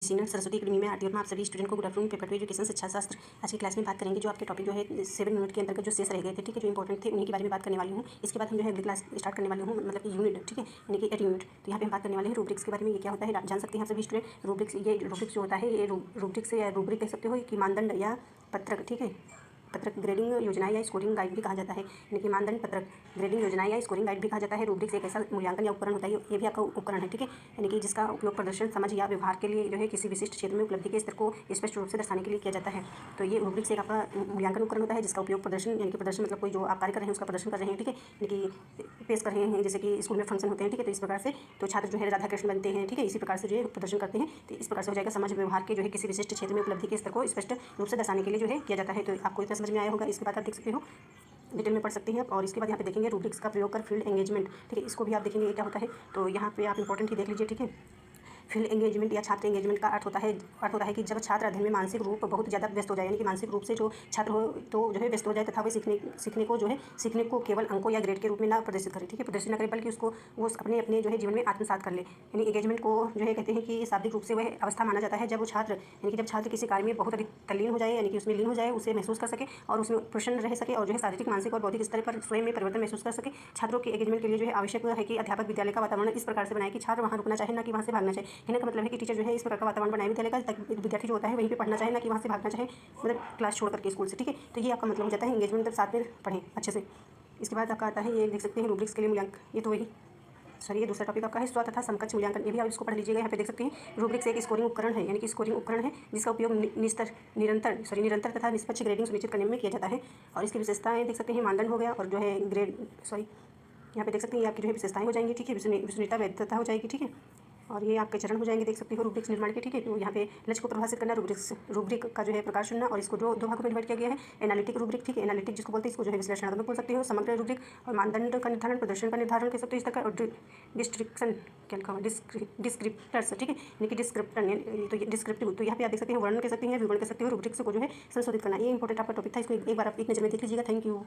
Senior Saraswati academy में आरती और मैं आप सभी स्टूडेंट को गुड आफ्टरनून। पेपर 2 एजुकेशन शिक्षा शास्त्र आज की क्लास में बात करेंगे। जो आपके टॉपिक जो है 7 यूनिट के अंतर्गत जो शेष रह गए थे, ठीक है, जो इंपॉर्टेंट थे उन्हीं के बारे में बात करने वाली हूँ। इसके बाद हम जो है अगली क्लास स्टार्ट करने वाले हूँ, मतलब कि यूनिट, ठीक है, यानी कि 8 यूनिट। तो यहाँ पे हम बात करने वाले हैं रूब्रिक्स के बारे में। ये क्या होता है जान सकते हैं आप सभी स्टूडेंट। रूब्रिक्स जो होता है ये रूब्रिक्स या रूब्रिक कह सकते हो कि मानदंड या पत्रक, ठीक है, पत्रक ग्रेडिंग योजना या स्कोरिंग गाइड भी कहा जाता है, यानी कि मानदंड पत्रक ग्रेडिंग योजना या स्कोरिंग गाइड भी कहा जाता है। रूब्रिक्स एक ऐसा मूल्यांकन या उपकरण होता है, ये भी आपका उपकरण है, ठीक है, यानी कि जिसका उपयोग प्रदर्शन, समझ या व्यवहार के लिए जो है किसी विशिष्ट क्षेत्र में उपलब्धि के स्तर को स्पष्ट रूप से दर्शाने के लिए किया जाता है। तो ये रूब्रिक्स एक आपका मूल्यांकन उपकरण होता है जिसका उपयोग प्रदर्शन, यानी कि प्रदर्शन मतलब कोई जो आप कार्य कर रहे हैं उसका प्रदर्शन कर रहे हैं, ठीक है, यानी कि पेश कर रहे हैं, जैसे कि स्कूल में फंक्शन होते हैं, ठीक है, तो इस प्रकार से तो छात्र जो है राधा कृष्ण बनते हैं, ठीक है, इसी प्रकार से जो है प्रदर्शन करते हैं। तो इस प्रकार से हो जाएगा समझ व्यवहार के जो है किसी विशिष्ट क्षेत्र में उपलब्धि के स्तर को स्पष्ट रूप से दर्शाने के लिए जो है किया जाता है। तो आपको इतना समझ में आया होगा। इसके बाद आप देख सकते हो, डिटेल में पढ़ सकते हैं। और इसके बाद यहाँ पे देखेंगे रूब्रिक्स का प्रयोग कर फील्ड एंगेजमेंट, ठीक है, इसको भी आप देखेंगे ये क्या होता है। तो यहाँ पे आप इंपॉर्टेंट ही देख लीजिए, ठीक है। फील्ड एंगेजमेंट या छात्र एंगेजमेंट का अर्थ होता है कि जब छात्र अध्ययन में मानसिक रूप बहुत ज़्यादा व्यस्त हो जाए, यानी कि मानसिक रूप से जो छात्र हो तो जो है व्यस्त हो जाए तथा वे सीखने को केवल अंकों या ग्रेड के रूप में ना प्रदर्शित करे, ठीक है, प्रदर्शित ना करे, बल्कि उसको वो अपने जो है जीवन में आत्मसात कर ले। यानी एंगेजमेंट को जो है कहते हैं कि शाब्दिक रूप से वह अवस्था माना जाता है जब वो छात्र, यानी कि जब छात्र किसी कार्य में बहुत अधिक तल्लीन हो जाए, यानी कि उसमें लीन हो जाए, उसे महसूस कर सके और उसमें प्रसन्न रह सके और जो है शारीरिक, मानसिक और बौद्धिक स्तर पर स्वयं में परिवर्तन महसूस कर सके। छात्रों के एंगेजमेंट के लिए जो है आवश्यक है कि अध्यापक विद्यालय का वातावरण इस प्रकार से बनाए कि छात्र वहाँ रुकना चाहे, ना कि वहाँ से भागना चाहे। कहने का मतलब है कि टीचर जो है इस प्रकार का वातावरण बनाए विद्यालय का, ताकि विद्यार्थी जो होता है वहीं पे पढ़ना चाहे, ना कि वहाँ से भागना चाहे, मतलब क्लास छोड़ करके स्कूल से, ठीक है। तो ये आपका मतलब हो जाता है एंगेजमेंट, मतलब साथ में पढ़ें अच्छे से। इसके बाद आपका आता है, ये देख सकते हैं रूब्रिक्स के लिए मूल्यांकन, ये तो वही सॉरी ये दूसरा टॉपिक आपका है स्व तथा समकक्ष मूल्यांकन। ये भी आप इसको पढ़ लीजिएगा। यहाँ पे देख सकते हैं रूब्रिक्स एक स्कोरिंग उपकरण है, यानी कि स्कोरिंग उपकरण है जिसका उपयोग निरंतर तथा निष्पक्ष ग्रेडिंग सुनिश्चित करने में किया जाता है। और इसकी विशेषताएं देख सकते हैं, मानदंड हो गया और जो है यहाँ पे देख सकते हैं ये आपकी जो है विशेषताएं हो जाएंगी, ठीक है, विश्वसनीयता वैधता हो जाएगी, ठीक है। और ये आपके चरण हो जाएंगे, देख सकते हो रूब्रिक्स निर्माण के, ठीक है। तो यहाँ पे लक्ष्य को परिभाषित करना, रूब्रिक का जो है प्रकार चुनना, और इसको दो भागों में डिवाइड किया गया है। एनालिटिक रूब्रिक, ठीक है, एनालिटिक जिसको बोलते हैं, इसको जो है विश्लेषणात्मक बोल सकते हो। समग्र रूब्रिक और मानदंड का निर्धारण, प्रदर्शन का निर्धारण कह सकते हो इस तरह का। और डिस्ट्रिक्शन क्या लिखा हुआ, डिस्क्रिप्टर्स, ठीक है, यानी कि डिस्क्रिप्टर, तो डिस्क्रिप्टिव, तो यहाँ पे आप देख सकते हैं वर्णन कह सकते हैं, विवरण कह सकते हो। रूब्रिक्स को जो है संशोधित करना, ये इंपॉर्टेंट आपका टॉपिक था, इसको एक बार आप एक नजर में देख लीजिएगा। Thank you.